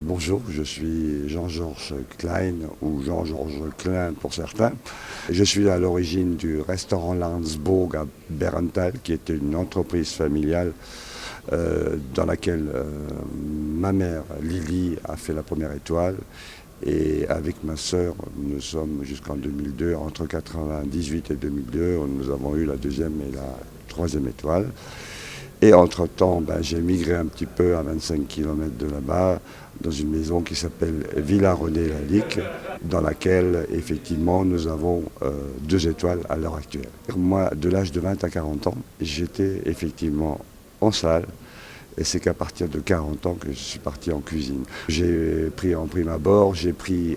Bonjour, je suis Jean-Georges Klein ou Jean-Georges Klein pour certains. Je suis à l'origine du restaurant Landsburg à Bärenthal, qui était une entreprise familiale dans laquelle ma mère Lily a fait la première étoile. Et avec ma sœur, nous sommes jusqu'en 2002, entre 1998 et 2002, nous avons eu la deuxième et la troisième étoile. Et entre-temps, j'ai migré un petit peu à 25 km de là-bas, dans une maison qui s'appelle Villa René Lalique, dans laquelle, effectivement, nous avons 2 étoiles à l'heure actuelle. Moi, de l'âge de 20 à 40 ans, j'étais effectivement en salle. Et c'est qu'à partir de 40 ans que je suis parti en cuisine. J'ai pris en prime abord, j'ai pris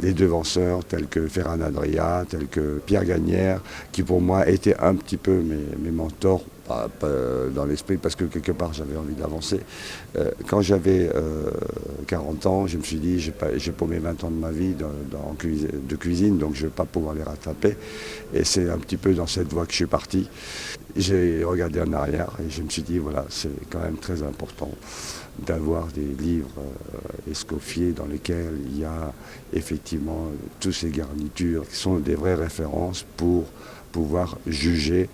les devanceurs tels que Ferran Adria, tels que Pierre Gagnère, qui pour moi étaient un petit peu mes mentors, pas dans l'esprit, parce que quelque part j'avais envie d'avancer. Quand j'avais 40 ans, je me suis dit, j'ai paumé 20 ans de ma vie de cuisine, donc je ne vais pas pouvoir les rattraper. Et c'est un petit peu dans cette voie que je suis parti. J'ai regardé en arrière et je me suis dit, voilà, c'est quand même très important d'avoir des livres escoffiers dans lesquels il y a effectivement toutes ces garnitures qui sont des vraies références pour pouvoir juger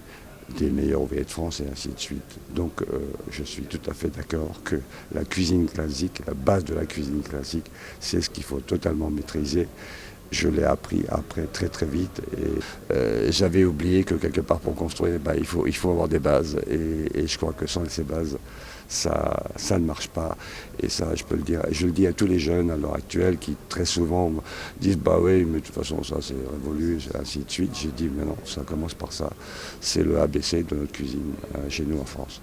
des meilleurs ouvriers de France et ainsi de suite. Donc je suis tout à fait d'accord que la cuisine classique, la base de la cuisine classique, c'est ce qu'il faut totalement maîtriser. Je l'ai appris après très très vite et j'avais oublié que quelque part pour construire, il faut avoir des bases et je crois que sans ces bases, ça ne marche pas. Et ça, je peux le dire. Et je le dis à tous les jeunes à l'heure actuelle qui très souvent disent bah oui, mais de toute façon ça c'est révolu, ainsi de suite. J'ai dit mais non, ça commence par ça. C'est le ABC de notre cuisine chez nous en France.